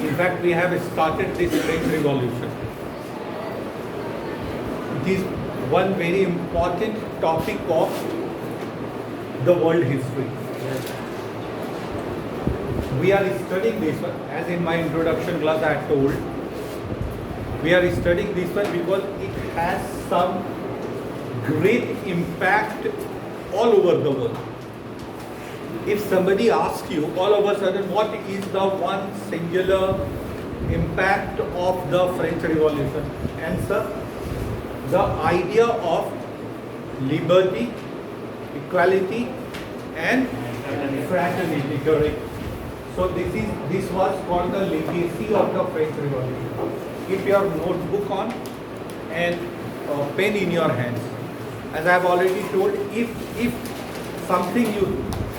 In fact, we have started this French Revolution. It is one very important topic of the world history. We are studying this one, as in my introduction class I had told. We are studying this one because it has some great impact all over the world. If somebody asks you all of a sudden what is the one singular impact of the French Revolution, answer: the idea of liberty, equality and fraternity. Correct. So this was called the legacy of the French Revolution. Keep your notebook on and pen in your hands. As I have already told, if something you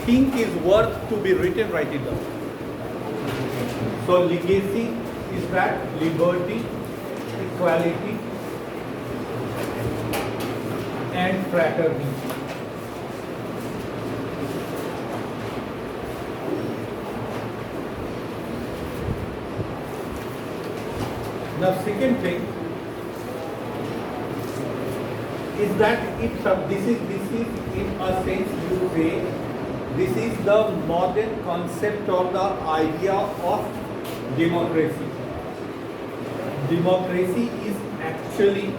think is worth to be written, write it down. So legacy is that liberty, equality and fraternity. Now second thing is that this is in a sense you say this is the modern concept or the idea of democracy. Democracy is actually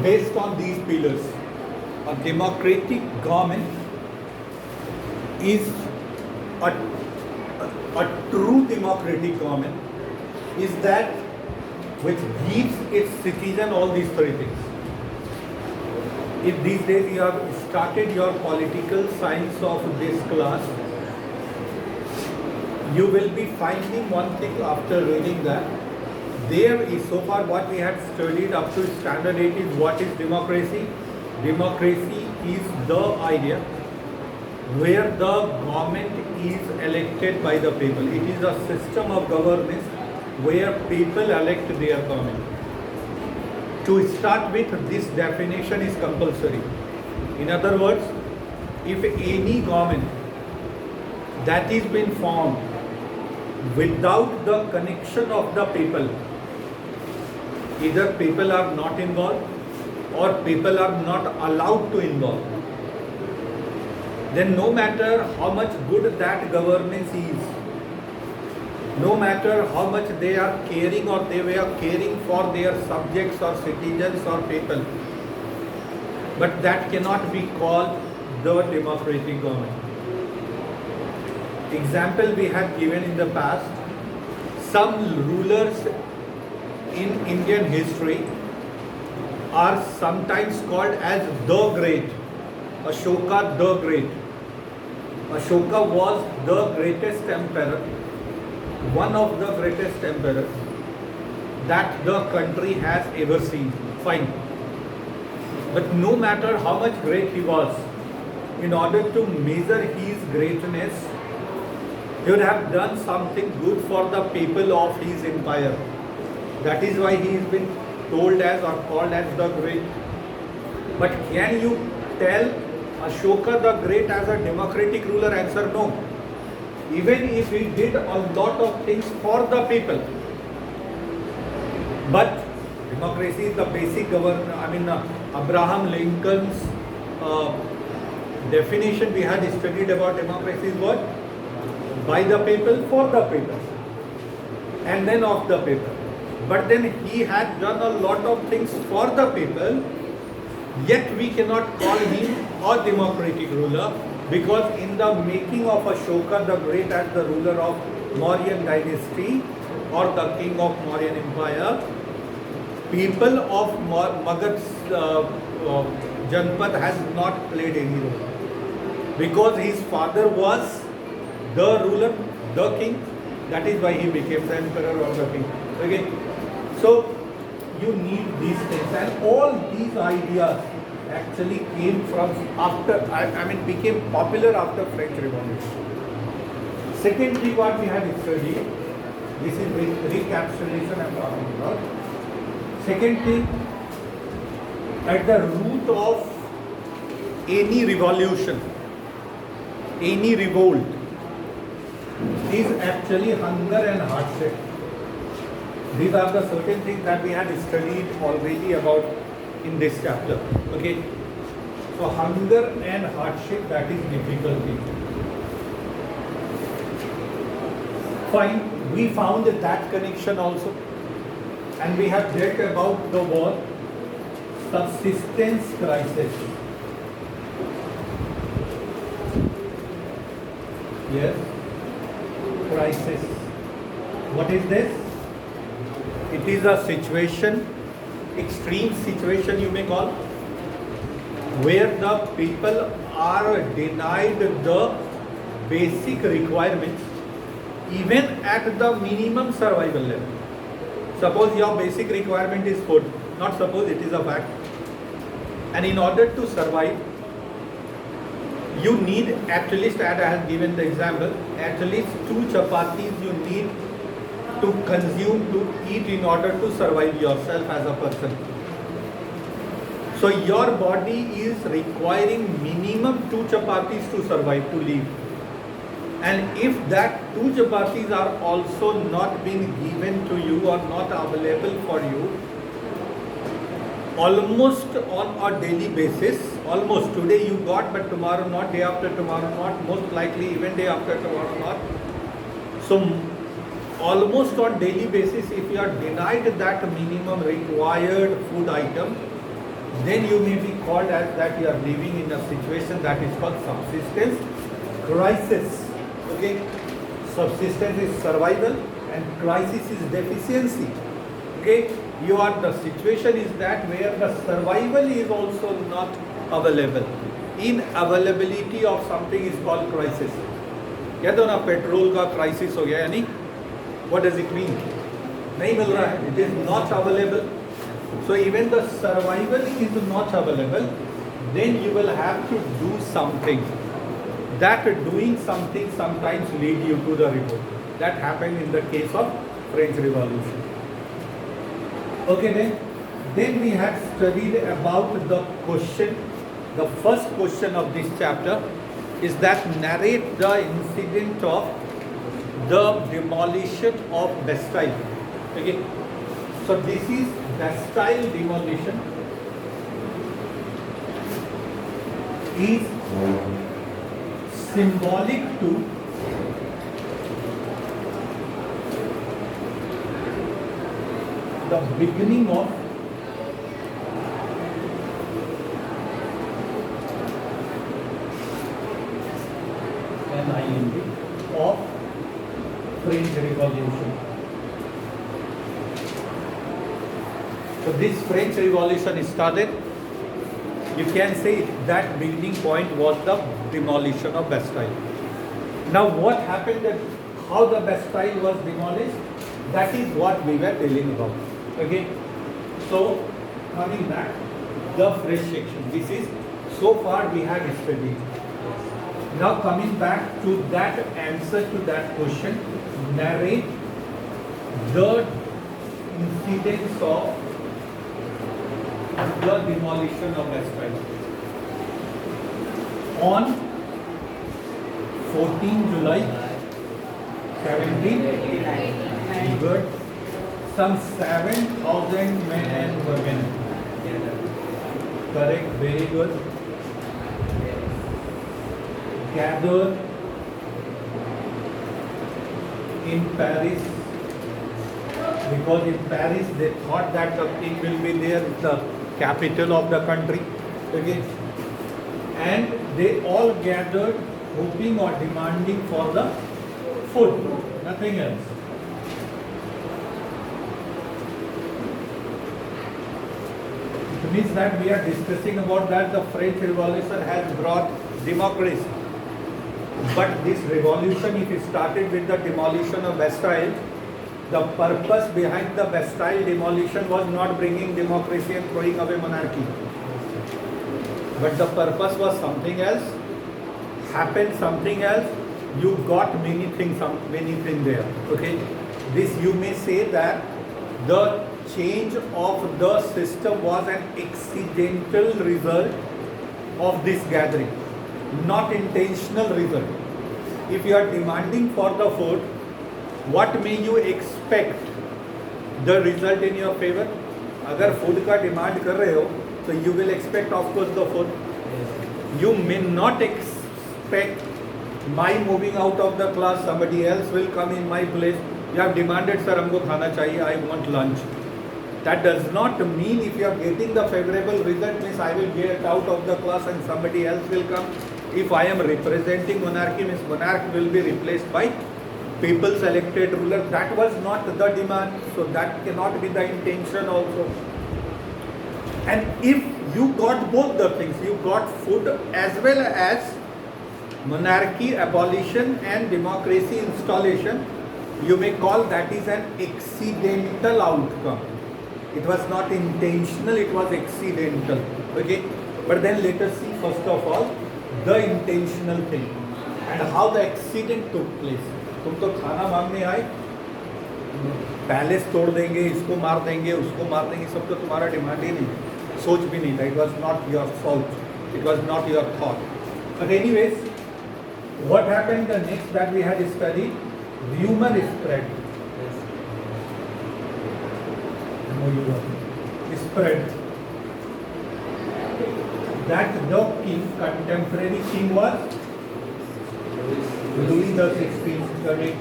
based on these pillars. A democratic government is a true democratic government is that which gives its citizen all these three things. If these days you have started your political science of this class, you will be finding one thing after reading that. There is so far what we had studied up to standard 8 is what is democracy. Democracy is the idea where the government is elected by the people. It is a system of governance where people elect their government. To start with, this definition is compulsory. In other words, if any government that is been formed without the connection of the people, either people are not involved or people are not allowed to involve, then no matter how much good that governance is, no matter how much they are caring or they were caring for their subjects or citizens or people, but that cannot be called the democratic government. Example we have given in the past, some rulers in Indian history are sometimes called as the Great. Ashoka the Great. Ashoka was the greatest emperor, one of the greatest emperors that the country has ever seen. Fine. But no matter how much great he was, in order to measure his greatness, he would have done something good for the people of his empire. That is why he has been told as or called as the Great. But can you tell Ashoka the Great as a democratic ruler? Answer: no. Even if he did a lot of things for the people. But democracy is the basic government. Abraham Lincoln's definition we had studied about democracy is what? By the people, for the people, and then of the people. But then he had done a lot of things for the people, yet we cannot call him a democratic ruler, because in the making of Ashoka the Great as the ruler of Mauryan dynasty or the king of Mauryan empire, people of Magadh Janpad has not played any role, because his father was the ruler, the king. That is why he became the emperor or the king. Okay, so you need these things, and all these ideas actually came from after, became popular after French Revolution. Secondly, what we had studied, this is recapitulation I am talking about. Second thing, at the root of any revolution, any revolt, is actually hunger and hardship. These are the certain things that we had studied already about in this chapter. Okay. So hunger and hardship, that is difficulty. Fine. We found that connection also. And we have read about the word subsistence crisis. Yes. Crisis. What is this? It is a situation, extreme situation you may call, where the people are denied the basic requirements even at the minimum survival level. Suppose your basic requirement is food, not suppose, it is a fact. And in order to survive, you need at least, as I have given the example, at least 2 chapatis you need to consume, to eat in order to survive yourself as a person. So your body is requiring minimum 2 chapatis to survive, to live. And if that 2 chapatis are also not being given to you or not available for you, almost on a daily basis, almost today you got but tomorrow not, day after tomorrow not, most likely even day after tomorrow not. So almost on daily basis, if you are denied that minimum required food item, then you may be called as that you are living in a situation that is called subsistence crisis. Okay, subsistence is survival and crisis is deficiency. Okay, the situation is that where the survival is also not available. Inavailability of something is called crisis. कहते हो ना petrol का crisis हो गया, यानी what does it mean? नहीं मिल रहा है, it is not available. So even the survival is not available, then you will have to do something. That doing something sometimes lead you to the revolt. That happened in the case of French Revolution. Okay, then we have studied about the question. The first question of this chapter is that narrate the incident of the demolition of Bastille. Okay, so this is Bastille demolition is symbolic to the beginning of of French Revolution. So this French Revolution started, you can say that beginning point was the demolition of Bastille. Now what happened, how the Bastille was demolished, that is what we were telling about. Okay, so coming back, the fresh section, this is so far we have studied. Now coming back to that answer to that question, narrate the incidents of the demolition of Bastille. On 14 July 1789, good. Some 7,000 men and women. Correct, very good. Gathered in Paris, because in Paris they thought that the king will be there, the capital of the country. Okay, and they all gathered hoping or demanding for the food, nothing else. It means that we are discussing about that the French Revolution has brought democracy. But this revolution, if it started with the demolition of Bastille, the purpose behind the Bastille demolition was not bringing democracy and throwing away monarchy. But the purpose was something else, happened something else, you got many things there. Okay, this you may say that the change of the system was an accidental result of this gathering, not intentional result. if you are demanding for the food, what may you expect the result in your favor? अगर food का demand कर रहे हो तो you will expect of course the food. You may not expect my moving out of the class, somebody else will come in my place. You have demanded, sir हमको खाना चाहिए, I want lunch. That does not mean if you are getting the favorable result means I will get out of the class and somebody else will come. If I am representing monarchy means monarch will be replaced by people's elected ruler. That was not the demand, so that cannot be the intention also. And if you got both the things, you got food as well as monarchy abolition and democracy installation, you may call that is an accidental outcome. It was not intentional, it was accidental. Okay, but then let us see first of all the intentional thing and how the accident took place. तुम तो खाना मांगने आए, palace तोड़ देंगे, इसको मार देंगे, उसको मार देंगे, सब तो तुम्हारा डिमांड ही नहीं, सोच भी नहीं था. It was not your fault, it was not your thought. But anyways, what happened the next that we had studied? Rumor spread. Spread that the king, contemporary king was Louis the 16th. Correct.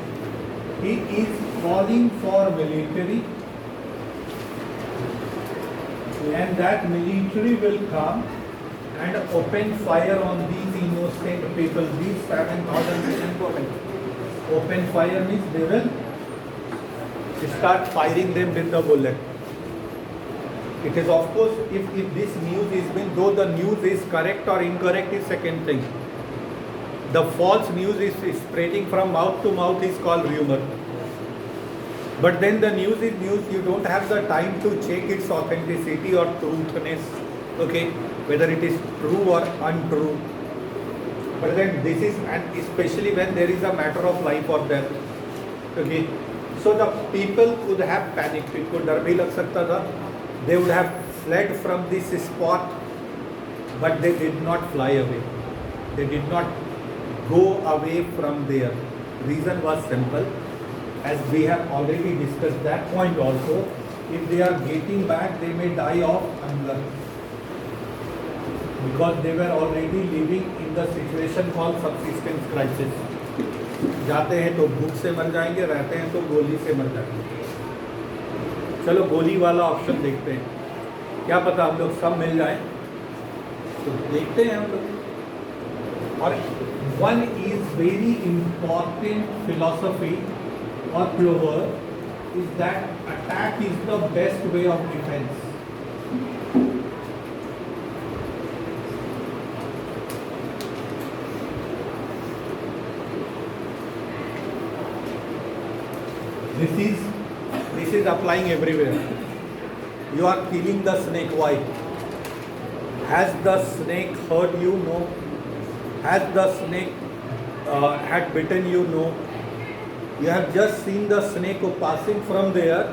He is calling for military, and that military will come and open fire on these innocent people. These 7,000 innocent. Open fire means they will start firing them with the bullet. It is of course, if this news is been, though the news is correct or incorrect is second thing. The false news is spreading from mouth to mouth is called rumor. But then the news is news, you don't have the time to check its authenticity or truthness, okay, whether it is true or untrue. But then this is, and especially when there is a matter of life or death, okay. So the people could have panicked, it could डर भी लग सकता था. They would have fled from this spot, but they did not fly away. They did not go away from there. Reason was simple, as we have already discussed that point also. If they are getting back, they may die of hunger, because they were already living in the situation called subsistence crisis. जाते हैं तो भूख से मर जाएंगे, रहते हैं तो गोली से मर जाएंगे. चलो गोली वाला ऑप्शन देखते हैं, क्या पता हम लोग सब मिल जाए, तो देखते हैं हम लोग. और one is very important philosophy और proverb is that attack is the best way of defence. This is applying everywhere. You are killing the snake. Why? Has the snake hurt you? No. Has the snake had bitten you? No. You have just seen the snake passing from there.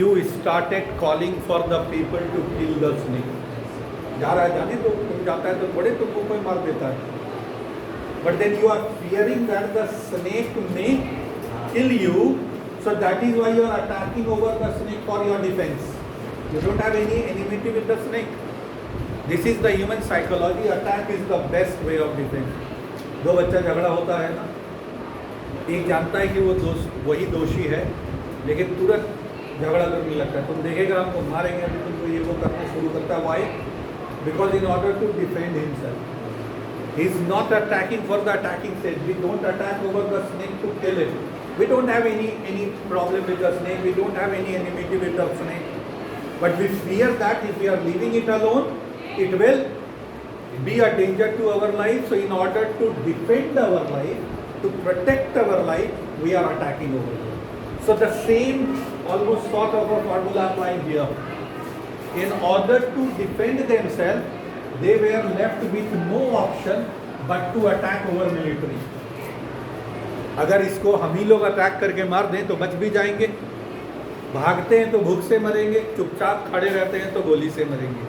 You started calling for the people to kill the snake. जा रहा है, जाने तो, तुम जाता है तो बड़े तुमको कोई मार देता है. But then you are fearing that the snake may kill you. So that is why you are attacking over the snake for your defense. You don't have any enmity with the snake. This is the human psychology. Attack is the best way of defense. दो बच्चा झगड़ा होता है ना, एक जानता है कि वो वही दोषी है, लेकिन तुरंत झगड़ा करने लगता है. तुम देखेगा हमको मारेंगे, अभी तुमको ये वो करना शुरू करता है. Why? Because in order to defend himself. He is not attacking for the attacking sake. We don't attack over the snake to kill it. We don't have any problem with the snake. We don't have any enmity with the snake. But we fear that if we are leaving it alone, it will be a danger to our life. So in order to defend our life, to protect our life, we are attacking over it. So the same almost sort of a formula applying here. In order to defend themselves, they were left with no option but to attack over military. अगर इसको हम ही लोग attack करके मार दें तो बच भी जाएंगे, भागते हैं तो भूख से मरेंगे, चुपचाप खड़े रहते हैं तो गोली से मरेंगे.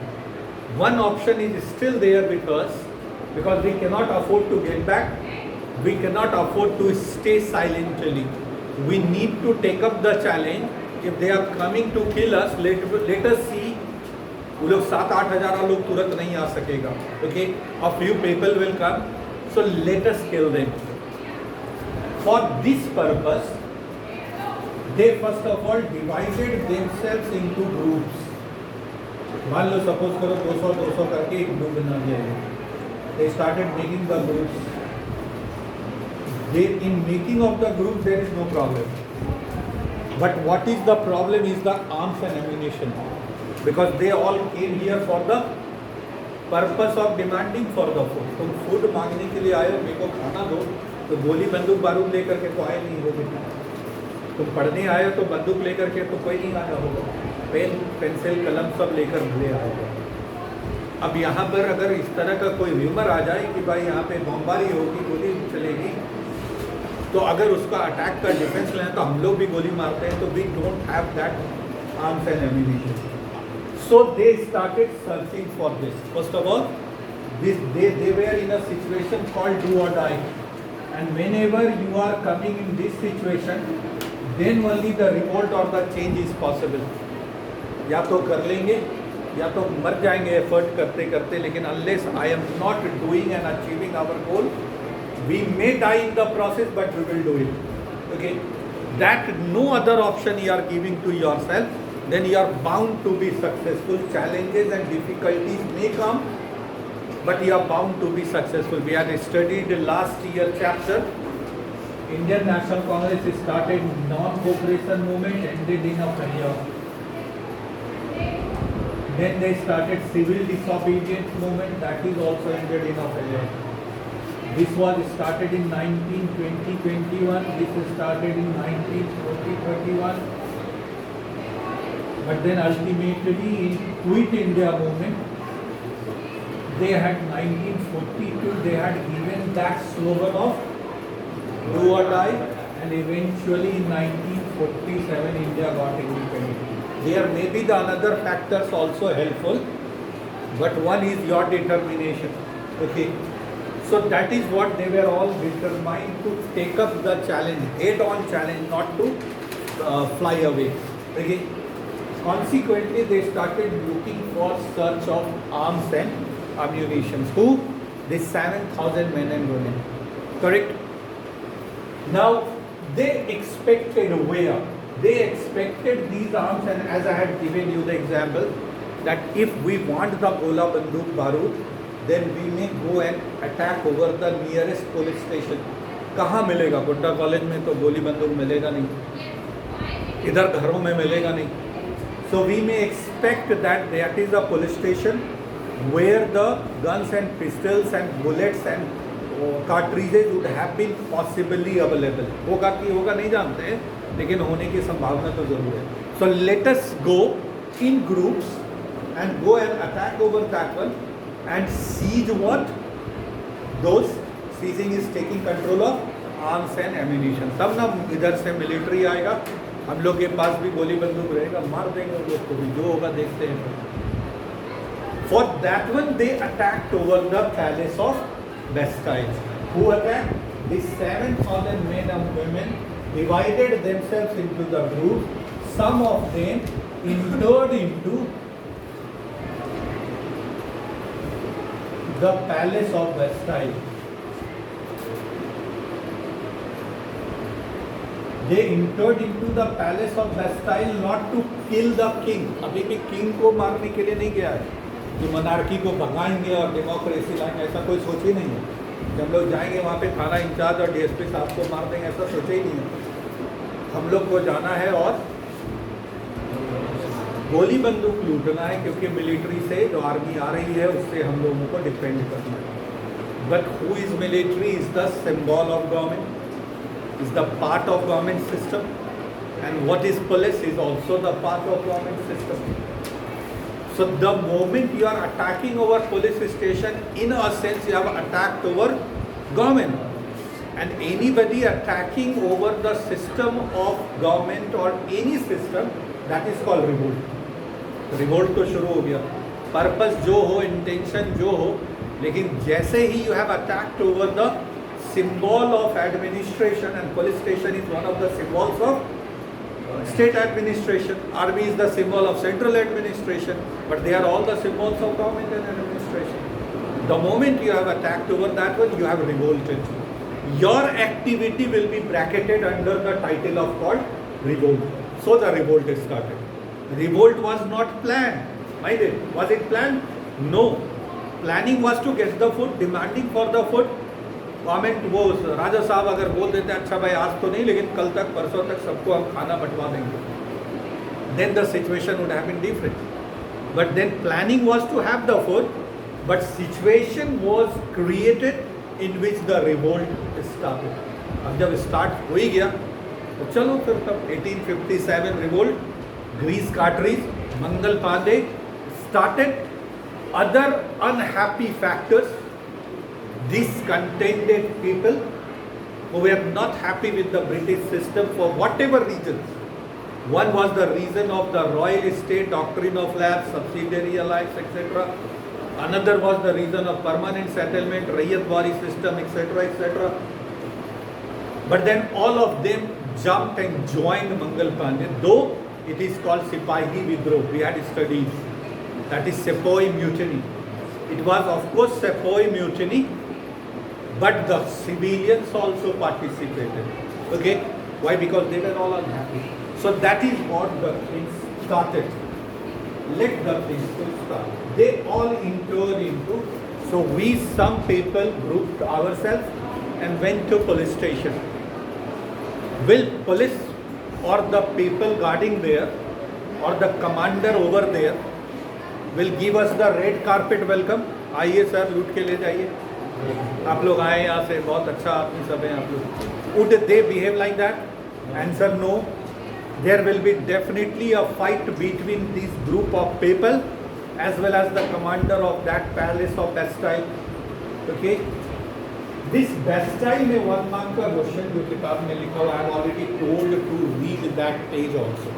One option is still there with us because we cannot afford to get back. We cannot afford to stay silently. We need to take up the challenge. If they are coming to kill us, let us see. वो लोग 7-8 हज़ार लोग तुरंत नहीं आ सकेगा. Okay, a few people will come. So let us kill them. For this purpose, they first of all divided themselves into groups. मान लो suppose करो 200 करके एक ग्रुप बना दिया. They started making the groups. In making of the group there is no problem, but what is the problem is the arms and ammunition, because they all came here for the purpose of demanding for the food. तुम food मांगने के लिए आए हो, मेरे को खाना दो, तो गोली बंदूक बारूद लेकर के तो आए नहीं हो बेटा. तुम पढ़ने आए हो तो बंदूक लेकर के तो कोई नहीं आया होगा, पेन पेंसिल कलम सब लेकर भले आए हो. अब यहाँ पर अगर इस तरह का कोई र्यूमर आ जाए कि भाई यहाँ पे बमबारी होगी, गोली चलेगी, तो अगर उसका अटैक का डिफेंस लें तो हम लोग भी गोली मारते हैं, तो we don't have that arms and ammunition. So they started searching for this. First of all they were in a situation called do or die, and whenever you are coming in this situation, then only the revolt or the change is possible. या तो कर लेंगे या तो मर जाएंगे effort करते करते, लेकिन unless I am not doing and achieving our goal, we may die in the process, but we will do it. Okay, that no other option you are giving to yourself, then you are bound to be successful. Challenges and difficulties may come, but you are bound to be successful. We had studied the last year chapter. Indian National Congress started non-cooperation movement, ended in a failure. Then they started civil disobedience movement, that is also ended in a failure. This was started in 1920-21. This started in 1940-31. But then ultimately in Quit India movement, they had 1942. They had given that slogan of do or die, and eventually in 1947 India got independent. There may be the another factors also helpful, but one is your determination. Okay. So that is what they were all determined to take up the challenge, head-on challenge, not to fly away. Okay. Consequently, they started looking for search of arms and ammunition. Who? The 7,000 men and women. Correct. Now they expected where? They expected these arms, and as I had given you the example, that if we want the gola banduk barud, then we may go and attack over the nearest police station. कहाँ मिलेगा? गुड्डा college में तो गोली बंदूक मिलेगा नहीं, इधर घरों में मिलेगा नहीं. So we may expect that is a police station where the guns and pistols and bullets and cartridges would have been possibly available. होगा कि होगा नहीं जानते हैं, लेकिन होने की संभावना तो जरूर है. So let us go in groups and go and attack over that one and siege what? Those seizing is taking control of arms and ammunition. तब ना इधर से मिलिट्री आएगा, हम लोग के पास भी गोली बंदूक रहेगा, मार देंगे उन लोग को भी, जो होगा देखते हैं. For that one they attacked over the palace of Bastille. Who attacked? The 7,000 men and women divided themselves into the groups. Some of them entered into the palace of Bastille. They entered into the palace of Bastille not to kill the king. अभी भी king को मारने के लिए नहीं गया है कि मोनार्की को भगाएंगे और डेमोक्रेसी लाएंगे, ऐसा कोई सोच ही नहीं है. जब लोग जाएंगे वहाँ पे थाना इंचार्ज और डीएसपी साहब को मार देंगे, ऐसा सोचा ही नहीं है. हम लोग को जाना है और गोली बंदूक लूटना है, क्योंकि मिलिट्री से जो आर्मी आ रही है उससे हम लोगों को डिफेंड करना है. But who is military? Is the symbol of government, is the part of government system, and what is police is also the part of government system. So the moment you are attacking over police station, in a sense you have attacked over government. And anybody attacking over the system of government or any system, that is called revolt. Revolt तो शुरू हो गया. Purpose जो हो, intention जो हो, लेकिन जैसे ही you have attacked over the symbol of administration, and police station is one of the symbols of state administration. Army is the symbol of central administration, but they are all the symbols of government and administration. The moment you have attacked over that one, you have revolted. Your activity will be bracketed under the title of called revolt. So the revolt is started. Revolt was not planned. Mind it, was it planned? No. Planning was to get the food, demanding for the food. Government वो राजा साहब अगर बोल देते हैं अच्छा भाई आज तो नहीं लेकिन कल तक परसों तक सबको हम खाना बंटवा देंगे, then the situation would have been different. But then planning was to have the food, but situation was created in which the revolt started. अब जब स्टार्ट हो ही गया तो चलो फिर तब 1857 revolt, Greece कार्टरीज, Mangal Pandey started. Other unhappy factors, discontented people who were not happy with the British system for whatever reasons. One was the reason of the royal estate, doctrine of lapse, subsidiary alliance, etc. Another was the reason of permanent settlement, Raiyat Wari system, etc., etc. But then all of them jumped and joined Mangal Pandey, though it is called Sipahi Vidroh. We had studied. That is Sepoy Mutiny. It was of course Sepoy Mutiny, but the civilians also participated. Okay? Why? Because they were all unhappy. So that is what the things started. Let the things start. They all entered into. So we, some people, grouped ourselves and went to police station. Will police or the people guarding there or the commander over there will give us the red carpet welcome? आइए sir, लूट के ले जाइए, आप लोग आए यहाँ से, बहुत अच्छा आदमी सब हैं आप लोग. Would they behave like that? Answer no. There will be definitely a fight between this group of people as well as the commander of that palace of Bastille. Okay? This Bastille में 1 mark का question जो किताब में लिखा हुआ, I am already told to read that page also.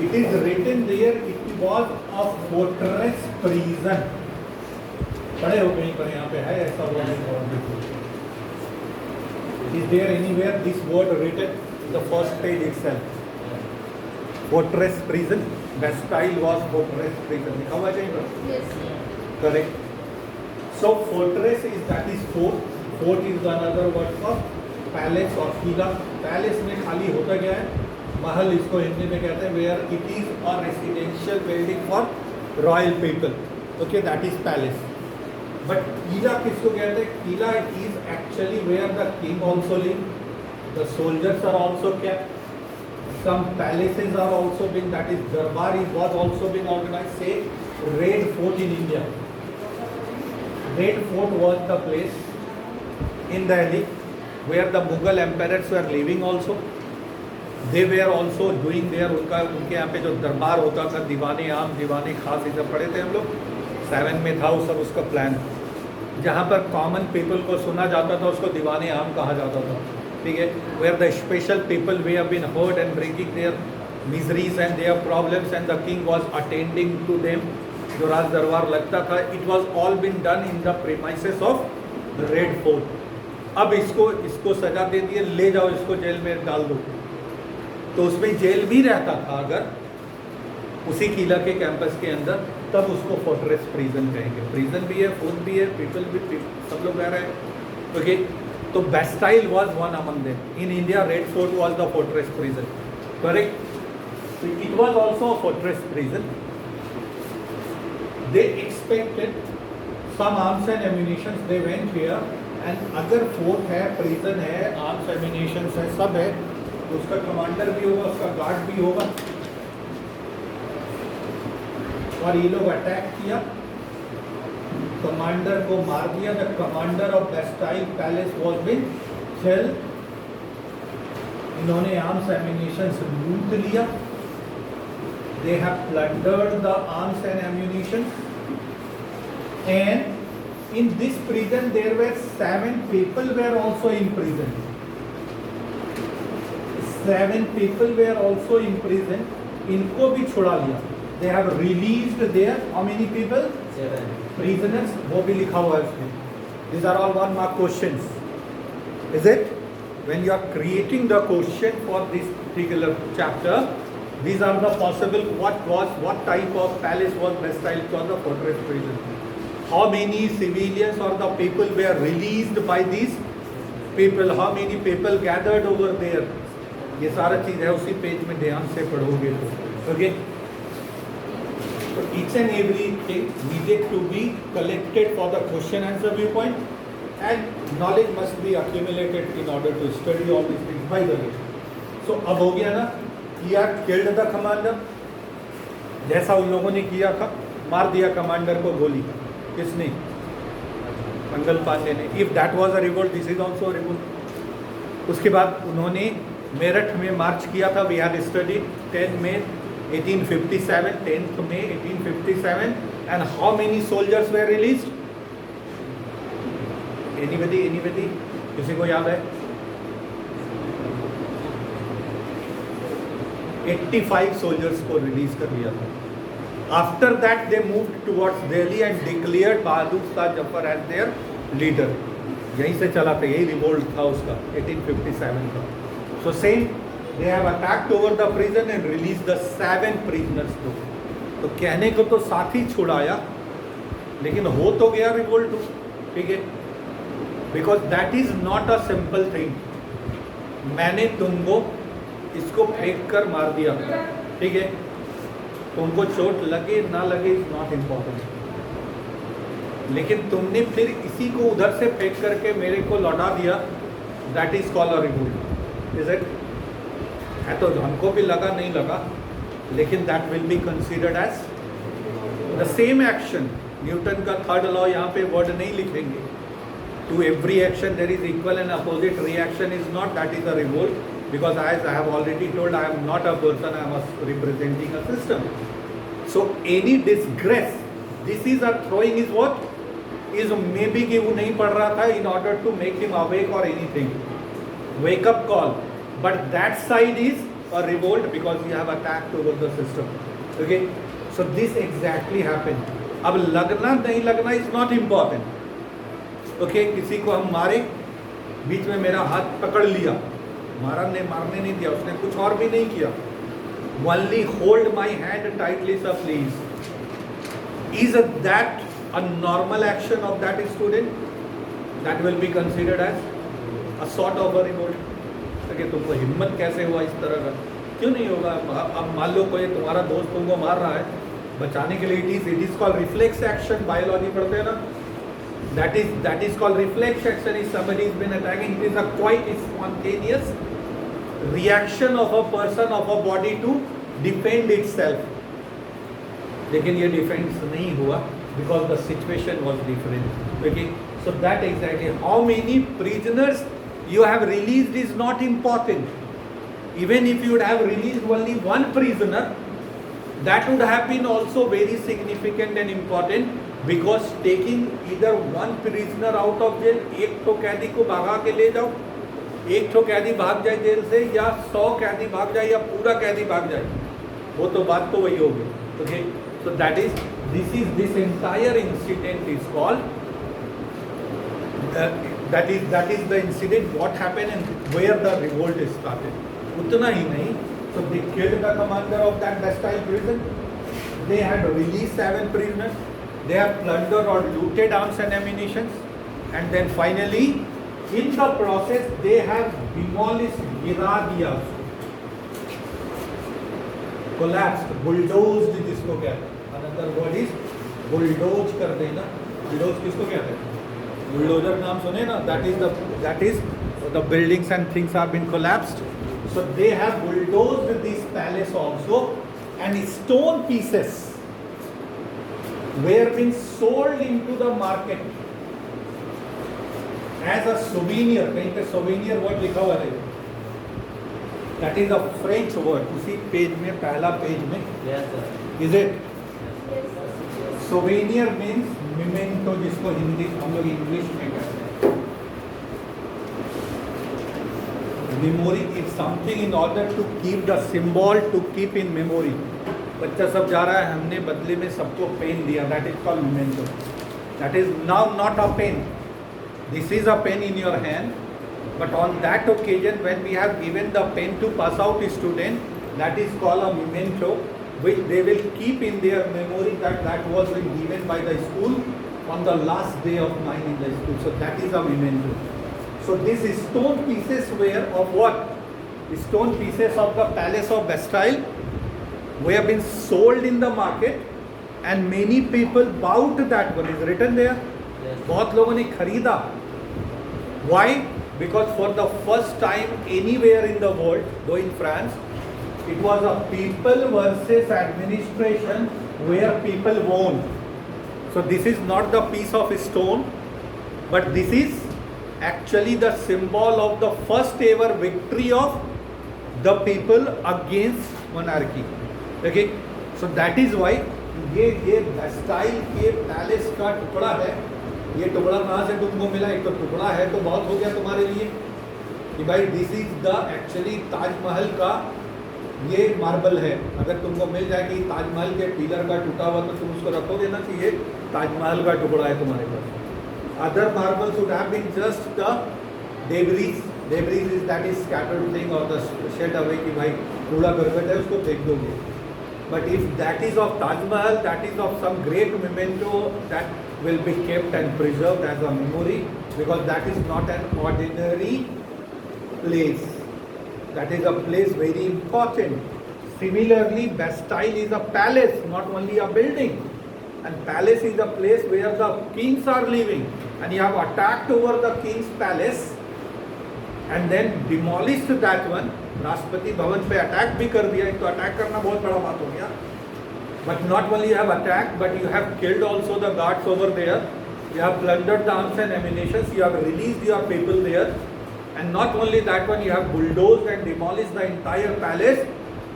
It is written there, it was a fortress prison. पढ़े हो कहीं पर, यहाँ पे है ऐसा word? Is there anywhere this word written? The first page itself. Fortress prison. Bastille was fortress prison. लिखा हुआ चाहिए? Yes. Correct. So fortress is, that is fort. Fort is another word for palace or Qila. Palace में खाली होता क्या है? महल इसको हिंदी में कहते हैं, where it is a residential building for royal people. Okay, that is palace. But किला किसको कहते हैं? किला is actually where the king also live. The soldiers are also kept. Some palaces are also been, that is Darbar was also been organized. Say Red Fort in India. Red Fort was the place in Delhi where the Mughal emperors were living also. They were also doing their, उनके यहाँ पे जो दरबार होता था, दीवाने आम, दीवाने खास, ये सब पढ़े थे हम लोग. 7 में था वो सब, उसका प्लान जहाँ पर कॉमन पीपल को सुना जाता था उसको दीवाने आम कहा जाता था. ठीक है? Where the special people we have been heard and bringing their miseries and their problems and the king was attending to them. जो राज दरबार लगता था, it was all been done in the premises of the Red Fort. अब इसको सजा दे दिए, ले जाओ इसको जेल में डाल दो. तो उसमें जेल भी रहता था अगर उसी किला के कैंपस के अंदर, तब उसको फोर्ट्रेस प्रिजन कहेंगे. प्रिजन भी है, फूड भी है, पीपल भी, सब लोग रह रहे हैं. ओके, तो Bastille was one among them. In India, Red Fort was the fortress prison. Correct? So it was also a fortress prison. They expected some arms and ammunition. They went here, and अगर fort है, prison है, arms ammunition है, सब है, तो उसका commander भी होगा, उसका गार्ड भी होगा. और ये लोग अटैक किया, कमांडर को मार दिया. The commander of Bastille palace was been killed. इन्होंने आर्म्स एम्यूनिशन लूट लिया. They have plundered the arms and ammunition, and in this prison there were 7 people were also in prison. 7 people were also in prison. इनको भी छुड़ा लिया. They have released their, how many people? 7 prisoners. वो भी लिखा हुआ है उसमें. These are all 1 mark questions. Is it? When you are creating the question for this particular chapter, these are the possible what type of palace was best styled for the fortress prison. How many civilians or the people were released by these people? How many people gathered over there? ये सारा चीज है उसी page में ध्यान से पढ़ोगे तो. Okay. So each and everything needed to be collected for the question answer viewpoint, and knowledge must be accumulated in order to study all these things. By the way, so अब हो गया ना, he had killed the commander, जैसा उन लोगों ने किया था, मार दिया कमांडर को गोली. किसने? मंगल पांडे ने. If that was a revolt, this is also a revolt. उसके बाद उन्होंने मेरठ में मार्च किया था. We had studied 10 May 1857, 10th May 1857, and how many soldiers were released? Anybody? किसी को याद है? 85 soldiers को रिलीज कर दिया था. After that they moved towards Delhi and declared Bahadur Shah Zafar as their leader. यहीं से चला था, यही रिवोल्ट था उसका 1857 का. So same, they have attacked over the prison and released the 7 prisoners too. तो कहने को तो साथ ही छुड़ाया, लेकिन हो तो गया रिवोल्ट. ठीक है, because that is not a simple thing. मैंने तुमको इसको फेंक कर मार दिया, ठीक है, तुमको चोट लगे ना लगे इज नॉट इम्पॉर्टेंट, लेकिन तुमने फिर इसी को उधर से फेंक करके मेरे को लौटा दिया, that is called a revolt. Is it? है तो हमको भी लगा नहीं लगा, लेकिन that will be considered as the same action. Newton का थर्ड लॉ यहाँ पे वर्ड नहीं लिखेंगे. To every action there is equal and opposite reaction is not, that is a revolt. Because as I have already told, I am not a person, I am representing a system. So any disgrace, this is a throwing is what? Is maybe कि वो नहीं पढ़ रहा था in order to make him awake or anything. Wake up call. But that side is a revolt because you have attacked over the system. Okay? So this exactly happened. अब लगना नहीं लगना is not important. Okay? किसी को हम मारे, बीच में मेरा हाथ पकड़ लिया, मारने नहीं दिया, उसने कुछ और भी नहीं किया. Only hold my hand tightly, sir, please. Is that a normal action of that student? That will be considered as a sort of a revolt. कि तुमको हिम्मत कैसे हुआ इस तरह का? क्यों नहीं होगा? अब मान लो कोई तुम्हारा दोस्त तुमको मार रहा है, बचाने के लिए it is called reflex action. Biology पढ़ते हैं ना, that is called reflex action. If somebody has been attacking, it is a quite spontaneous reaction of a person, of a body to defend itself. लेकिन ये defence नहीं हुआ because the situation was different. Okay, so that exactly how many prisoners you have released is not important. Even if you would have released only one prisoner, that would have been also very significant and important. Because taking either one prisoner out of jail, एक तो कैदी को भगा के ले जाओ, एक तो कैदी भाग जाए जेल से, या 100 कैदी भाग जाए, या पूरा कैदी भाग जाए, वो तो बात तो वही होगी. Okay, so this entire incident is called that is the incident what happened and where the revolt started. उतना ही नहीं, so they killed the commander of that Bastille prison. They had released 7 prisoners. They have plundered or looted arms and ammunition, and then finally, in the process, they have demolished, गिरा दिया, collapsed, bulldozed जिसको कहते हैं. Another word is bulldoze कर देना. Bulldoze किसको कहते हैं? Bulldozer नाम सुने ना? That is the buildings and things have been collapsed. So they have bulldozed this palace also, and stone pieces were being sold into the market as a souvenir. कहीं पे souvenir word लिखा हुआ है, that is a French word. उसी page में, पहला page में. Yes, sir. Is it? Yes, sir. Souvenir means memento, जिसको हिंदी हम लोग इंग्लिश में कहते हैं. Memory is something in order to keep the symbol, to keep in memory. बच्चा सब जा रहा है, हमने बदले में सबको पेन दिया, that is called memento. That is now not a pen, this is a pen in your hand, But on that occasion, when we have given the pen to pass out student, that is called a memento, which they will keep in their memory that was been given by the school on the last day of mine in the school. So that is a memento. So these stone pieces were of what? Stone pieces of the Palace of Bastille were been sold in the market, and many people bought that one. Is written there. बहुत लोगों ने खरीदा. Why? Because for the first time anywhere in the world, though in France, it was a people versus administration where people won. So this is not the piece of stone, but this is actually the symbol of the first ever victory of the people against monarchy. Okay, so that is why ये Bastille के palace का टुकड़ा है. ये टुकड़ा कहाँ से तुमको मिला? एक तो टुकड़ा है तो बहुत हो गया तुम्हारे लिए कि भाई this is the actually Taj Mahal का ये मार्बल है. अगर तुमको मिल जाए कि ताजमहल के पिलर का टूटा हुआ तो तुम उसको रखोगे ना कि ये ताजमहल का टुकड़ा है तुम्हारे पास. Other marbles would have been just the debris. Debris is that is scattered thing और द शेड अवे कि भाई कूड़ा करकट है उसको फेंक दोगे. But if that is of Taj Mahal, that is of some great memento that will be kept and preserved as a memory, because that is not an ordinary place. That is a place very important. Similarly, Bastille is a palace, not only a building. And palace is a place where the kings are living. And you have attacked over the king's palace and then demolished that one. Rashtrapati Bhavan पे attack भी कर दिया. एक तो attack करना बहुत बड़ा बात हो गया. But not only you have attacked, but you have killed also the guards over there. You have plundered the arms and ammunition. You have released your people there. And not only that one, you have bulldozed and demolished the entire palace.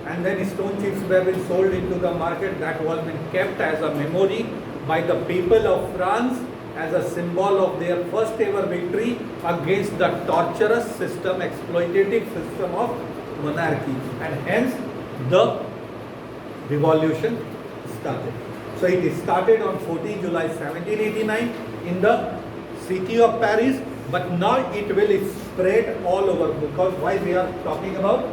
And then stone chips were been sold into the market. That was been kept as a memory by the people of France as a symbol of their first ever victory against the torturous system, exploitative system of monarchy. And hence the revolution started. So it started on 14 July 1789 in the city of Paris, but now it will spread all over, because why we are talking about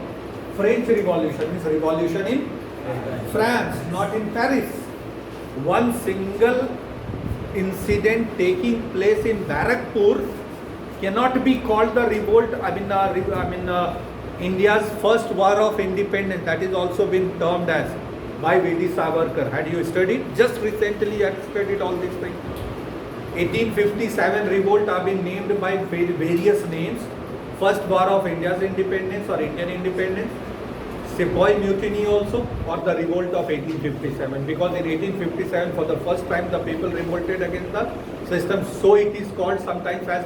French Revolution, means revolution in France, not in Paris. One single incident taking place in Barakpur cannot be called the revolt. India's first war of independence. That is also been termed as by V.D. Savarkar. Had you studied? Just recently I studied all these things. 1857 revolt have been named by various names. First war of India's independence or Indian independence. Sepoy Mutiny also, or the revolt of 1857, because in 1857 for the first time the people revolted against the system, so it is called sometimes as